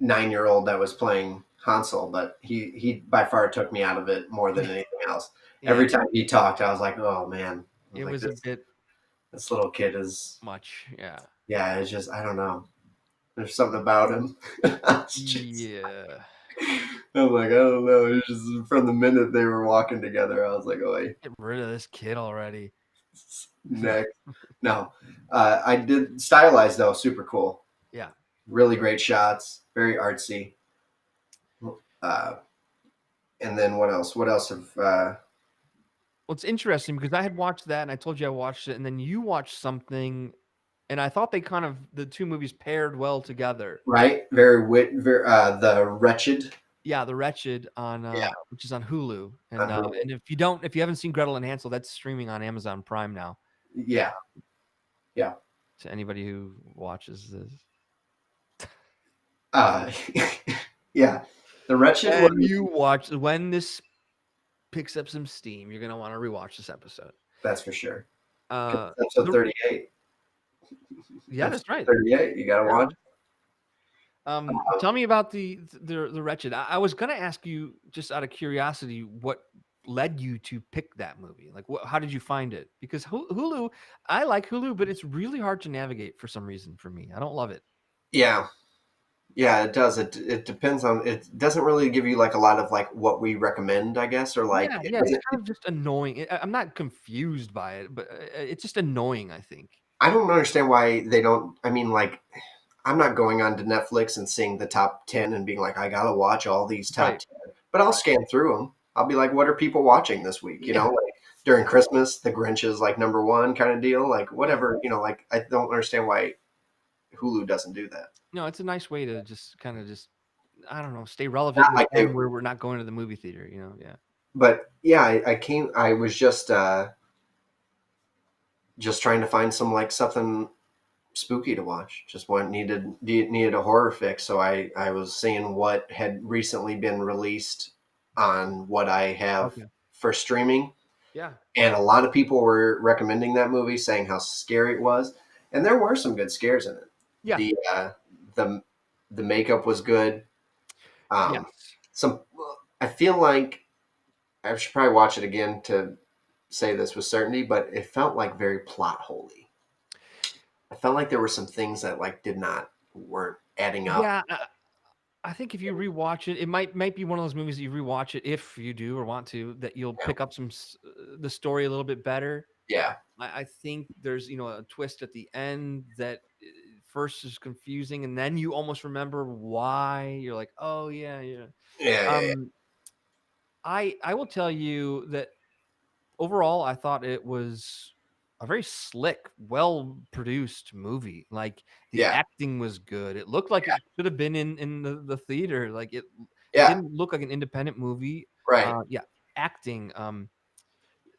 9-year-old that was playing Hansel, but he by far took me out of it more than anything else. yeah, Every time he talked, I was like, oh man. I was it like, was a this bit this little kid is, much. Yeah. yeah, it's just I don't know. There's something about him. It's just, Yeah. I'm like, I don't know. It's just from the minute they were walking together, I was like, oh, Get rid of this kid already. next. No, I did stylized though, super cool. Yeah. Really great shots, very artsy. Uh, and then what else? What else have Well, it's interesting because I had watched that and I told you I watched it, and then you watched something, and I thought the two movies paired well together. right? Very the Wretched. Yeah, The Wretched on Yeah, which is on Hulu, on and Hulu. if you haven't seen Gretel and Hansel, that's streaming on Amazon Prime now. Yeah, yeah. To anybody who watches this, Uh, yeah, the Wretched and one. you watch when this picks up some steam, you're gonna want to rewatch this episode. That's for sure. Uh, Episode the, 38. yeah, Episode that's right. 38. You gotta Yeah. watch. Tell me about the Wretched. I was gonna ask you just out of curiosity what led you to pick that movie. Like, how did you find it? Because Hulu, I like Hulu, but it's really hard to navigate for some reason for me. I don't love it. Yeah, Yeah, it does. It depends on. It doesn't really give you like a lot of like what we recommend, I guess, or like Yeah, it yeah, it's doesn't. kind of just annoying. I'm not confused by it, but it's just annoying, I think. I don't understand why they don't. I mean, like, I'm not going on to Netflix and seeing the top 10 and being like, I gotta watch all these top Right, 10. But I'll right. scan through them. I'll be like, what are people watching this week? You know, Yeah, like during Christmas, The Grinch is like number one kind of deal. Like yeah. whatever, like I don't understand why Hulu doesn't do that. No, it's a nice way to just kind of just I don't know, stay relevant Not with like they, them where we're not going to the movie theater, you know? Yeah. but yeah, I was just trying to find some like something spooky to watch. Just needed a horror fix, so I was seeing what had recently been released on what I have Okay. for streaming, Yeah. and a lot of people were recommending that movie, saying how scary it was, and there were some good scares in it. Yeah. The the makeup was good. Yes. Some I feel like I should probably watch it again to say this with certainty, but it felt like very plot holy. I felt like there were some things that like did not weren't adding up. Yeah, I think if you rewatch it, it might be one of those movies that you rewatch it if you do or want to, that you'll Yeah. pick up the story a little bit better. Yeah. I think there's a twist at the end that first is confusing, and then you almost remember why. You're like, oh yeah, yeah. Yeah. Yeah. Um, I will tell you that overall, I thought it was a very slick, well produced movie. Like the Yeah. acting was good. It looked like Yeah. it should have been in the theater. Like it Yeah. didn't look like an independent movie. Right. Yeah, acting.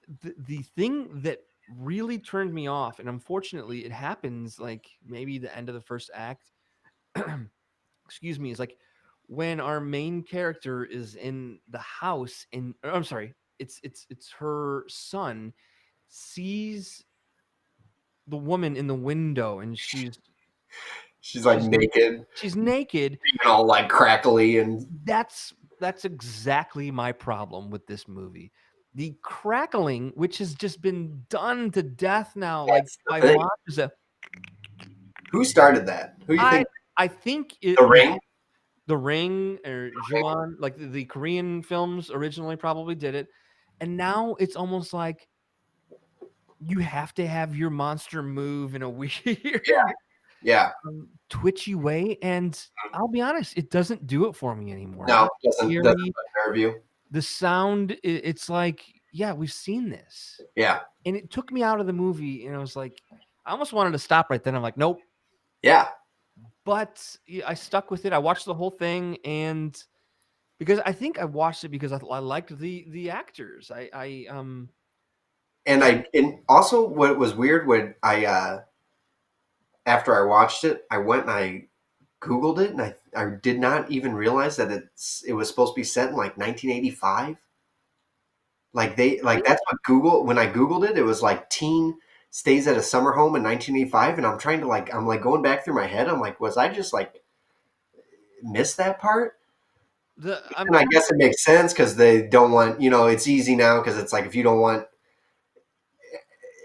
The thing that really turned me off, and unfortunately, it happens like maybe the end of the first act. Excuse me, is like when our main character is in the house and I'm sorry, it's her son sees the woman in the window and She's like she's naked, she's naked. being all like crackly, and That's exactly my problem with this movie. The crackling, which has just been done to death now, like that's the by thing. monsters. Who started that? Who you I think? I think The it was Ring. The Ring or Juon, like the Korean films originally probably did it, and now it's almost like you have to have your monster move in a Yeah. weird, Yeah. twitchy way, and I'll be honest, it doesn't do it for me anymore. No, Not doesn't scary. nerve you. The sound, it's like, yeah, we've seen this, Yeah. and it took me out of the movie, and I was like, I almost wanted to stop right then. I'm like, nope, Yeah. but I stuck with it. I watched the whole thing, and because I think I watched it because I liked the actors. And also what was weird when I after I watched it, I went and I Googled it, and I did not even realize that it was supposed to be set in like 1985. Like Really? that's what Google when I Googled it, it was like teen stays at a summer home in 1985, and I'm trying to like I'm like going back through my head. I'm like, was I just like miss that part? The And I guess it makes sense because they don't want it's easy now because it's like if you don't want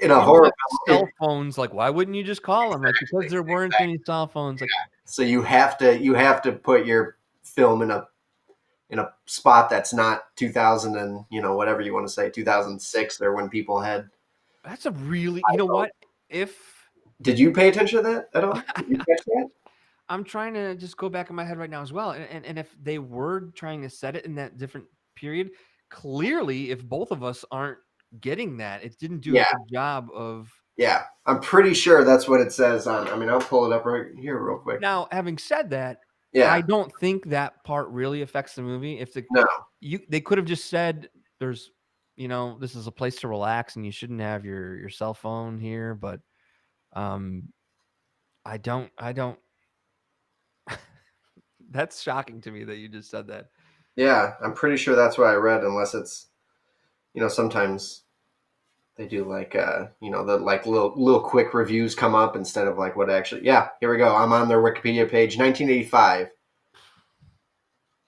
in a You don't horror have film, cell phones, like, why wouldn't you just call them? Like, because there weren't any cell phones, like so you have to put your film in a spot that's not 2000 and whatever you want to say 2006 or when people had. that's a really you know what? If Did you pay attention to that at all? Did you catch that? I'm trying to just go back in my head right now as well, and if they were trying to set it in that different period, clearly, if both of us aren't getting that, it didn't do a Yeah, good job of. yeah. I'm pretty sure that's what it says on. I mean, I'll pull it up right here real quick. Now, having said that, I Yeah, don't think that part really affects the movie. If no, they could have just said there's this is a place to relax and you shouldn't have your cell phone here, but um I don't that's shocking to me that you just said that. yeah. I'm pretty sure that's what I read. Unless it's sometimes they do like the like little quick reviews come up instead of like what actually. Yeah, here we go. I'm on their Wikipedia page. 1985.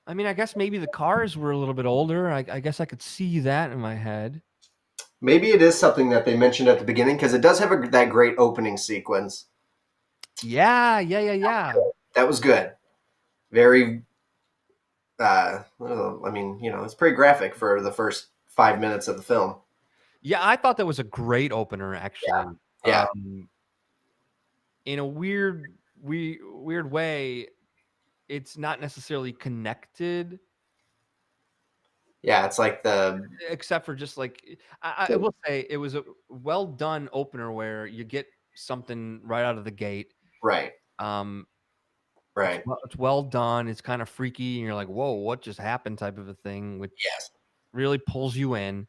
I mean, I guess maybe the cars were a little bit older. I guess I could see that in my head. Maybe it is something that they mentioned at the beginning because it does have that great opening sequence. Yeah, yeah, yeah, yeah. That was good. very. I mean, it's pretty graphic for the first 5 minutes of the film. Yeah, I thought that was a great opener, actually. Yeah, In a weird way, it's not necessarily connected, yeah. It's like the except for just like I will say it was a well done opener where you get something right out of the gate. right, Um, right. it's well done. It's kind of freaky, and you're like, "Whoa, what just happened?" type of a thing, which Yes, really pulls you in.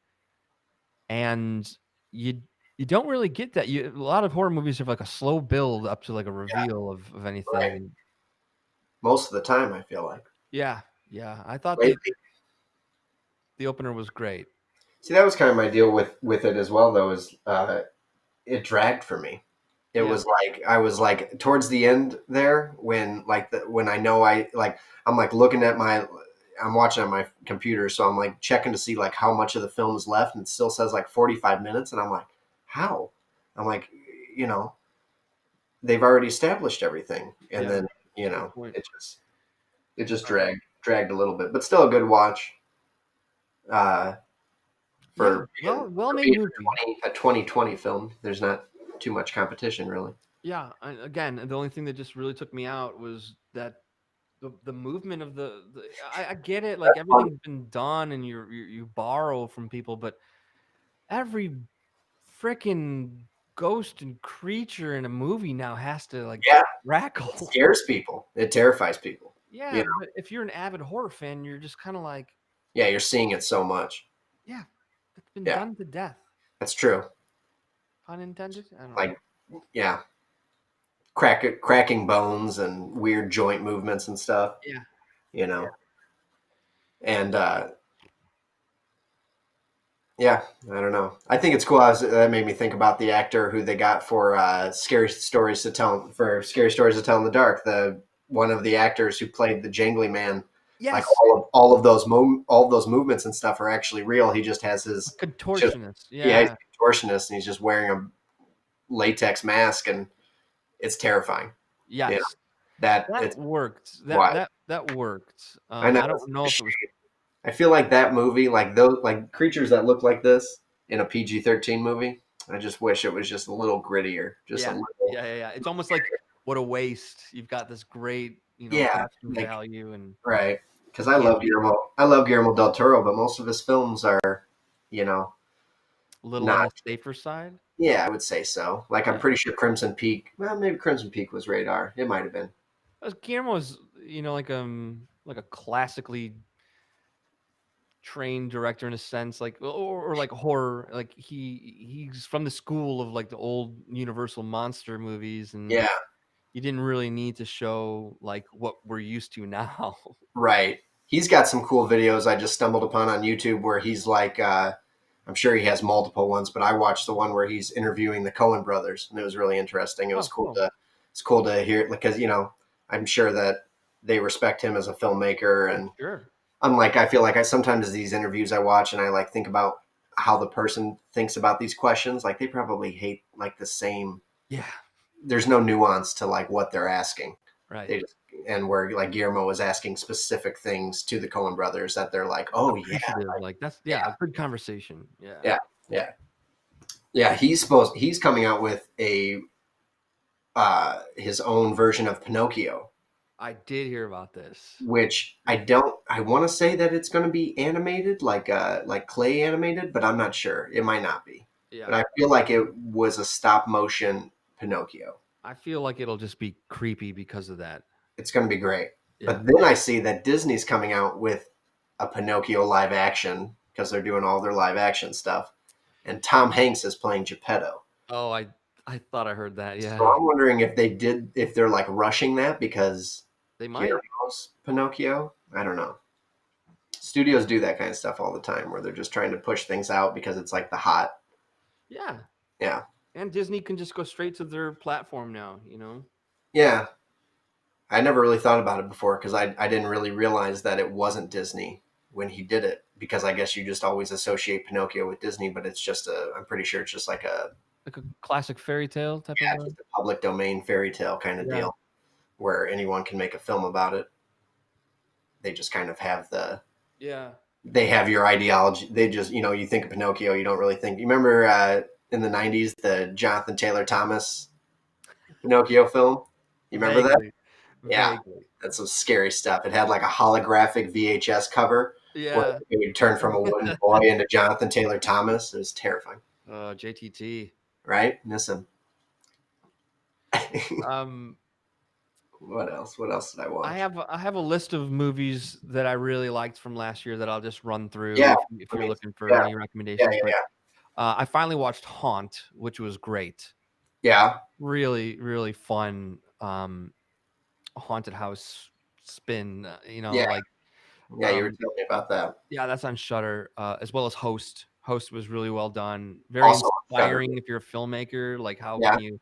And you you don't really get that. A lot of horror movies have like a slow build up to like a yeah, reveal of anything. right. And Most of the time, I feel like yeah, yeah, I thought lately. the opener was great. See, that was kind of my deal with it as well, though. Is it dragged for me? It Yeah. was like I was like towards the end there when when I know I'm like looking at I'm watching on my computer, so I'm like checking to see like how much of the film is left, and it still says like 45 minutes, and I'm like, how? I'm like, you know, they've already established everything, and Yeah. then Good point. it just Um, dragged a little bit, but still a good watch. Uh, yeah, well for made being movie. a 2020 film, there's not too much competition really. Yeah, again, the only thing that just really took me out was that the movement of I get it, like That's fun. everything's been done and you borrow from people, but every freaking ghost and creature in a movie now has to like Yeah, it crackle. scares people. It terrifies people. You Yeah, know? but if you're an avid horror fan, you're just kind of like, Yeah, you're seeing it so much. yeah, that's been Yeah, done to death. that's true. Pun intended. I don't know. Like, yeah, cracking bones and weird joint movements and stuff. Yeah, You yeah, know, and yeah, I don't know. I think it's cool. That made me think about the actor who they got for scary stories to tell in the dark. The one of the actors who played the jangly man, like yes, all of those movements and stuff are actually real. He just has a his just contortionist. yeah, he's Yeah, a contortionist and he's just wearing a latex mask and it's terrifying. You know yes, that that it's worked. why That worked. I know I it's don't know a if it was. shame. I feel like that movie, like those, like creatures that look like this in a PG-13 movie. I just wish it was just a little grittier, just a Yeah, little, yeah. It's almost like what a waste. You've got this great, yeah, production like value, and right. Because you can't make I love Guillermo del Toro, but most of his films are, you know, a little on not. the safer side. Yeah, I would say so. Like I'm Yeah. pretty sure Crimson Peak. Well, maybe Crimson Peak was radar. It might have been. Guillermo's, like a classically trained director in a sense, like or like horror. Like he's from the school of like the old Universal monster movies, and Yeah, you didn't really need to show like what we're used to now. right. He's got some cool videos I just stumbled upon on YouTube where he's like, I'm sure he has multiple ones, but I watched the one where he's interviewing the Coen brothers, and it was really interesting. Oh, cool. It's cool to hear because I'm sure that they respect him as a filmmaker, Oh, and sure. unlike I feel like I sometimes these interviews I watch and I like think about how the person thinks about these questions, like they probably hate like the same. Yeah. There's no nuance to like what they're asking. Right. They just and where like Guillermo was asking specific things to the Coen brothers that they're like, oh yeah, Appreciative. Like that's yeah, a good conversation. Yeah. yeah, yeah, yeah. He's coming out with a his own version of Pinocchio, I did hear about this. which I want to say that it's going to be animated like clay animated, but I'm not sure. It might not be, but Yeah. I feel like it was a stop motion Pinocchio. I feel like it'll just be creepy because of that. It's going to be great. Yeah. But then I see that Disney's coming out with a Pinocchio live action because they're doing all their live action stuff, and Tom Hanks is playing Geppetto. Oh, I thought I heard that. So Yeah. I'm wondering if they're like rushing that because They might. Guillermo's Pinocchio. I don't know. Studios do that kind of stuff all the time where they're just trying to push things out because it's like the hot. Yeah. Yeah. And Disney can just go straight to their platform now. Yeah. I never really thought about it before because I didn't really realize that it wasn't Disney when he did it because I guess you just always associate Pinocchio with Disney, but I'm pretty sure it's just like Like a classic fairy tale type of a just a public domain fairy tale kind of yeah. deal where anyone can make a film about it. they just kind of have Yeah. they have your ideology. They just, you think of Pinocchio, you don't really think. You remember in the 90s, the Jonathan Taylor Thomas Pinocchio film? You remember that? Vaguely. Yeah, Vaguely. that's some scary stuff. It had like a holographic VHS cover where Yeah. it would turn from a wooden boy into Jonathan Taylor Thomas. It was terrifying, JTT. right? Miss him. Um, What else? What else did I watch? I have a list of movies that I really liked from last year that I'll just run through Yeah, if I you're mean, looking for yeah, any yeah, recommendations. yeah, But yeah. I finally watched Haunt, which was great. Yeah. Really, really fun. Haunted house spin. Yeah, Like yeah. You were telling me about that. yeah, that's on Shutter, as well as Host. Host was really well done. Very Also on Shudder. inspiring if you're a filmmaker. Like, how Yeah. can you,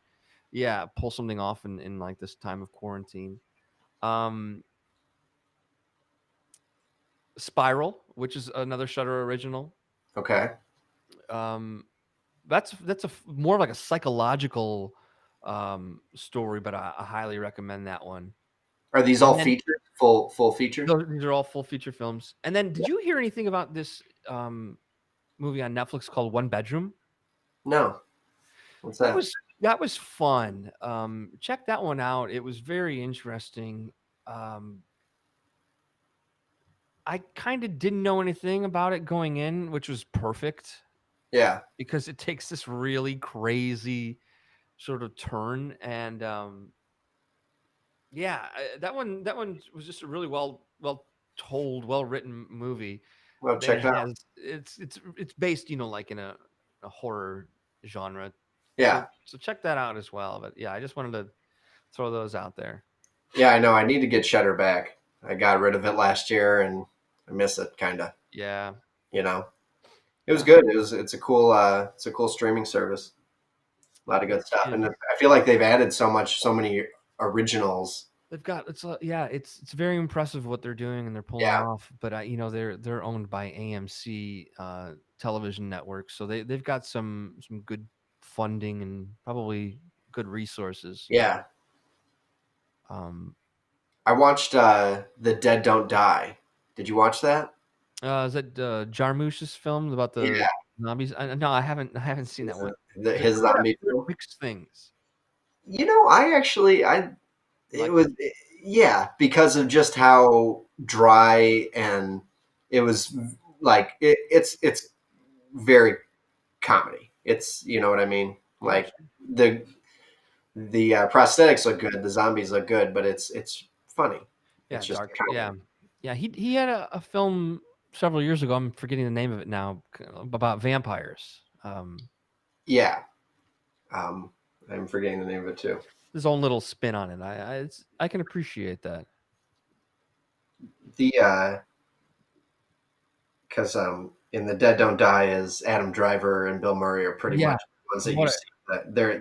yeah, pull something off in like this time of quarantine? Um, Spiral, which is another Shutter original. Okay. Um, that's more like a psychological story, but I highly recommend that one. Are these all And then features? Full features? these are all full feature films. And then, did you hear anything about this movie on Netflix called One Bedroom? No. What's That that? was that was fun. Check that one out. It was very interesting. Um, I kind of didn't know anything about it going in, which was perfect Yeah. because it takes this really crazy sort of turn. And yeah, that one was just a really well told, well written movie Well, that check it out. has it's based, like in a horror genre. Yeah. So check that out as well. But yeah, I just wanted to throw those out there. Yeah, I know. I need to get Shutter back. I got rid of it last year, and I miss it, kind of. Yeah. You know, it was Yeah. good. It's a cool streaming service. A lot of It good stuff, and is. I feel like they've added so many originals. They've got yeah, it's very impressive what they're doing and they're pulling Yeah, off. But they're owned by AMC television network, so they've got some good funding and probably good resources. yeah. Um, I watched The Dead Don't Die. Did you watch that? is that Jarmusch's film about the Yeah, zombies? No, I haven't seen that one. his zombie I've heard film. mixed things. I actually I it Like was yeah, because of just how dry, and it was like it's very comedy. It's, you know what I mean? Like gotcha. the the prosthetics look good, the zombies look good, but it's funny. Yeah, It's just dark. comedy. Yeah, yeah. He had a film several years ago. I'm forgetting the name of it now. About vampires. Yeah. Um, I'm forgetting the name of it too. His own little spin on it. I can appreciate that. The because in The Dead Don't Die is Adam Driver and Bill Murray are pretty Yeah. much the ones that you What a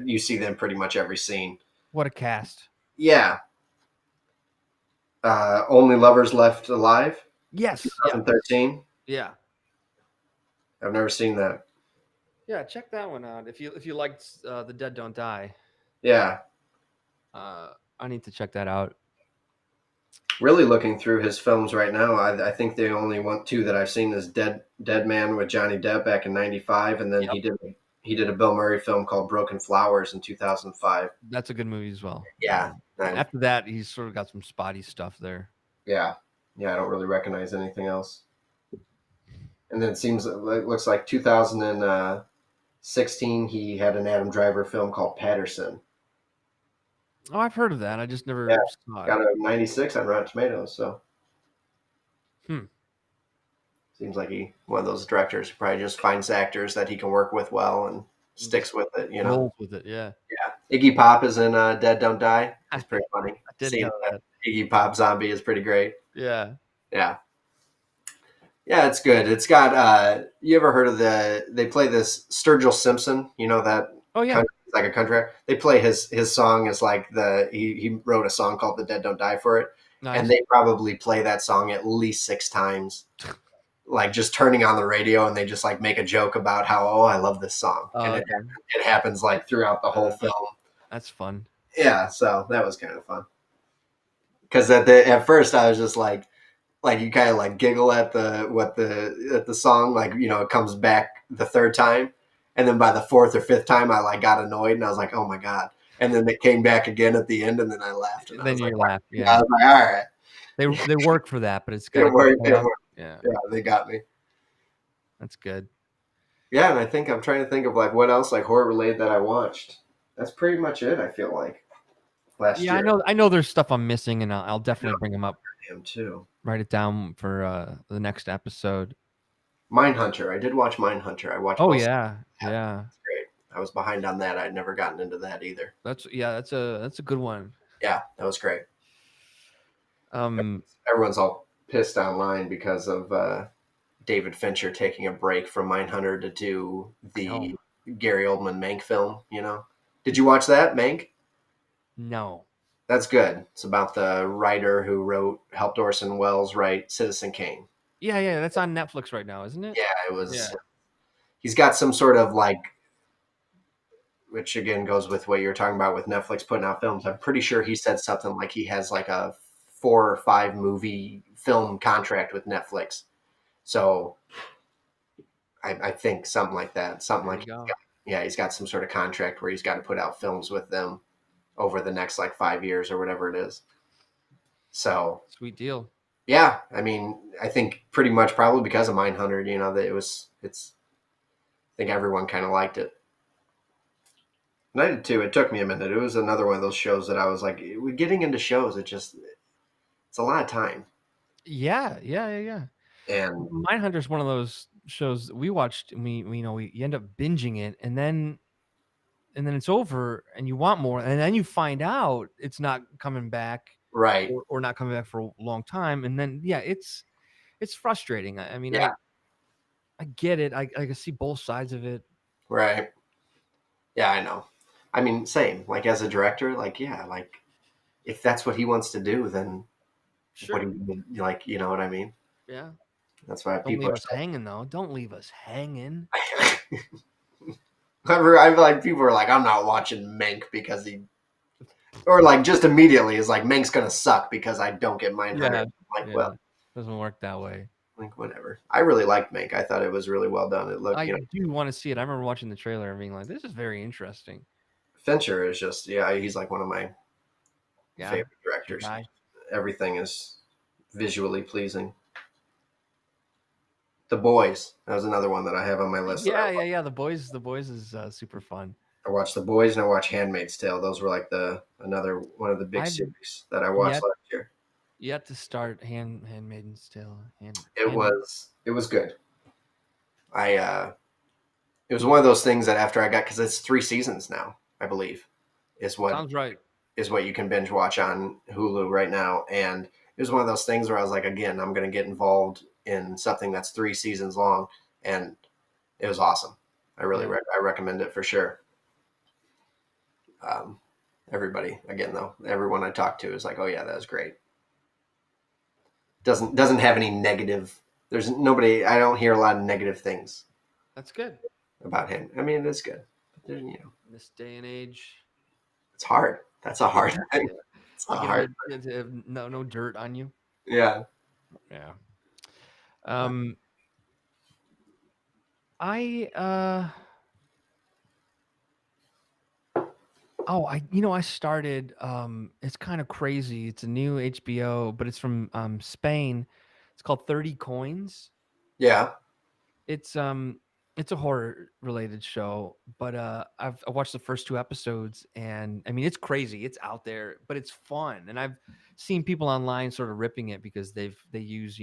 see. You see them pretty much every scene. what a cast. Yeah. Only Lovers Left Alive, Yes. Yeah. 2013. Yeah. I've never seen that. Yeah. Check that one out if you liked The Dead Don't Die. Yeah. I need to check that out. Really looking through his films right now, I think the only two that I've seen is Dead Man with Johnny Depp back in '95, and then Yep. he did a Bill Murray film called Broken Flowers in 2005. That's a good movie as well. Yeah, After that, he's sort of got some spotty stuff there. yeah, yeah. I don't really recognize anything else. And then it looks like 2016 he had an Adam Driver film called Patterson. Oh, I've heard of that. I just Yeah, never saw it. got a 96 on Rotten Tomatoes. So Hmm. seems like one of those directors who probably just finds actors that he can work with well and sticks with it. Rolls with it. Yeah. Yeah, Iggy Pop is in Dead Don't Die. It's pretty funny. I did Seeing know that that. Iggy Pop zombie is pretty great. Yeah. Yeah, yeah, it's good. It's got. You ever heard of They play this Sturgill Simpson. You know that Oh yeah. country, like a country. They play his song is like he wrote a song called "The Dead Don't Die" for it, Nice. and they probably play that song at least 6 times. Like just turning on the radio, and they just like make a joke about how, oh, I love this song, and Okay. it happens like throughout the whole film. That's fun. Yeah, so that was kind of fun. Because at first I was just like, like you kind of like giggle at the song, like it comes back the third time, and then by the fourth or fifth time, I like got annoyed and I was like, oh my god, and then it came back again at the end, and then I laughed and I Then was like, you wow. laugh, I yeah. was like, all right, They work for that, but it's it gotta get worked, it back. worked. Yeah, Yeah, they got me. that's good. Yeah, and I think I'm trying to think of like what else like horror related that I watched. That's pretty much it. I feel like last Yeah, year. I know there's stuff I'm missing, and I'll I know definitely bring them up, I am too. write it down for, the next episode. Mindhunter. I did watch Mindhunter. I watched Oh, both. yeah, Yeah, yeah. it's great. I was behind on that. I'd never gotten into that either. That's a good one. Yeah, that was great. Um, Everyone's all pissed online because of David Fincher taking a break from Mindhunter to do oh, the Gary Oldman Mank film. Did you watch that Mank? no. That's good. It's about the writer who helped Orson Welles write Citizen Kane. Yeah, yeah, that's on Netflix right now, isn't it? Yeah, it was. Yeah. He's got some sort of like, which again goes with what you're talking about with Netflix putting out films. I'm pretty sure he said something like he has like a 4 or 5 movie film contract with Netflix. So I think something like that. Something There like you go. he's got some sort of contract where he's got to put out films with them over the next like 5 years or whatever it is. So Sweet deal. yeah, I mean, I think pretty much probably because of Mindhunter, that it's. I think everyone kind of liked it. And I did too. It took me a minute. It was another one of those shows that I was like, getting into shows. It's a lot of time. Yeah, yeah, yeah, yeah. And Mindhunter's one of those shows that we watched, and we you end up binging it, and then it's over, and you want more, and then you find out it's not coming back, right, or not coming back for a long time, and then yeah, it's frustrating. I mean, yeah, I get it. I can see both sides of it. right, yeah, I know. I mean, same. Like as a director, like yeah, like if that's what he wants to do, then what Sure. do you like? You know what I mean? Yeah. That's why Don't people leave are us hanging, though. Don't leave us hanging. so. I feel like people are like, I'm not watching Mank because he, or like just immediately is like Mank's gonna suck because I don't get Mindhunter. Yeah. I'm like, Yeah. well, Doesn't work that way. like whatever. I really liked Mank. I thought it was really well done. It looked, I do want to see it. I remember watching the trailer and being like, "This is very interesting." Fincher is just yeah, he's like one of my Yeah, favorite your directors. guy. Everything is visually pleasing. The Boys. That was another one that I have on my list that Yeah, yeah, yeah. The boys is super fun. I watched. The Boys and I watched Handmaid's Tale. Those were like the another one of the big I've series that I watched yet last year. yet to start Handmaiden's Tale. It was good. I it was one of those things that after I got because it's 3 seasons now, I believe, is what Sounds right. is what you can binge watch on Hulu right now. And it was one of those things where I was like, again, I'm going to get involved in something that's 3 seasons long, and it was awesome. I really Yeah, I recommend it for sure. Um, everybody, again though, everyone I talk to is like, oh yeah, that was great. Doesn't have any negative. There's nobody. I don't hear a lot of negative things that's good. about him. I mean, it's good, but In this day and age, it's hard. That's a hard thing. yeah, It's a you hard. get to have no dirt on you. Yeah. Yeah. Uh, Um, I oh, I started, it's kind of crazy. It's a new HBO, but it's from Spain. It's called 30 Coins. yeah. It's it's a horror related show, but I watched the first two episodes, and I mean it's crazy. It's out there, but it's fun. And I've seen people online sort of ripping it because they use,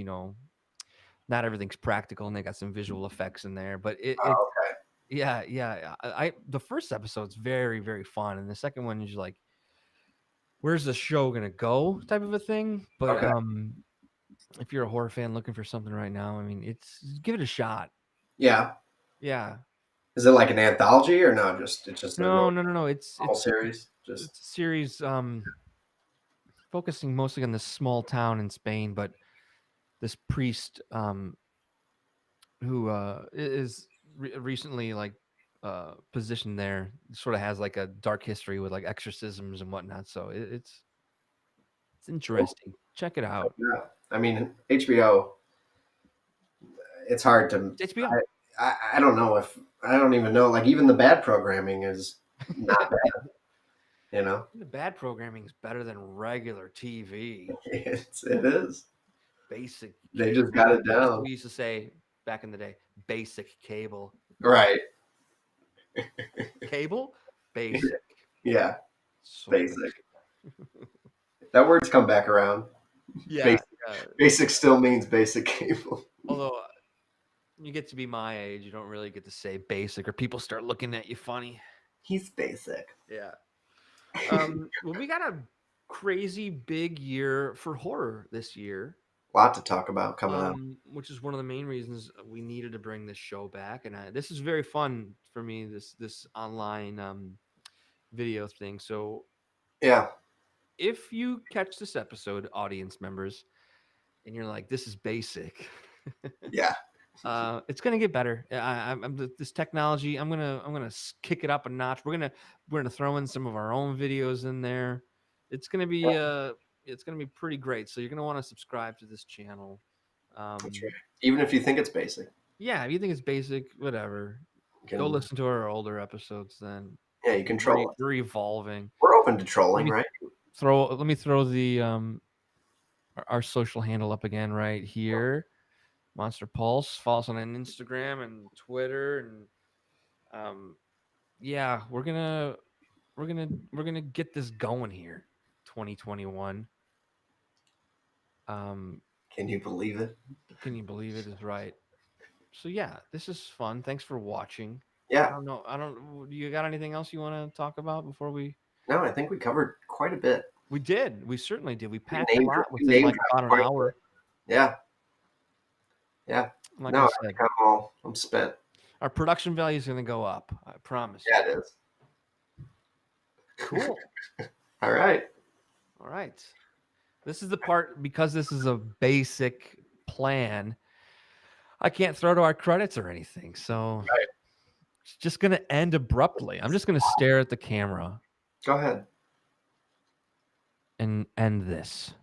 not everything's practical, and they got some visual effects in there, but it's Oh, yeah, yeah. The first episode's very, very fun, and the second one is like, where's the show gonna go type of a thing. But okay. Okay. if you're a horror fan looking for something right now, I mean, it's give it a shot. Yeah. Yeah. Is it like an anthology or no? It's just a No, no, no, no. normal series. Just It's a series focusing mostly on this small town in Spain, but this priest who is recently like positioned there sort of has like a dark history with like exorcisms and whatnot. So it's interesting. Check it out. yeah. I mean, HBO. It's hard to. It's HBO. I don't know if I don't even know. Like even the bad programming is not bad. You know, The bad programming is better than regular TV. it is. Basic They just got cable. it That's what down. we used to say back in the day. Basic cable. Right. Cable? Basic. Yeah. So Basic. basic. That word's come back around. Yeah. Basic. Basic still means basic cable. Although you get to be my age, you don't really get to say basic, or people start looking at you funny. He's basic. Yeah. Well, we got a crazy big year for horror this year. A lot to talk about coming up. Which is one of the main reasons we needed to bring this show back, and this is very fun for me. This online video thing. So Yeah. if you catch this episode, audience members, and you're like, "This is basic," Yeah. it's gonna get better. This technology. I'm gonna kick it up a notch. We're gonna throw in some of our own videos in there. It's gonna be pretty great. So you're gonna want to subscribe to this channel. That's right. Even if you think it's basic. Yeah, if you think it's basic, whatever. Go listen to our older episodes then. Yeah, you can troll us. We're evolving. We're open to trolling, right? Let me throw the our social handle up again right here. Monster Pulse. Follow us on Instagram and Twitter, and yeah, we're gonna get this going here. 2021. Can you believe it? Can you believe it is right? So yeah, this is fun. Thanks for watching. Yeah. I don't know. You got anything else you want to talk about before we? No, I think we covered quite a bit. We did. We certainly did. We packed a lot within like about an hour. Yeah. Yeah. Like I said, I'm spent. Our production value is going to go up. I promise. Yeah, it is. Cool. All right. All right. This is the part, because this is a basic plan, I can't throw to our credits or anything. So it's just going to end abruptly. I'm just going to stare at the camera. Go ahead. And end this.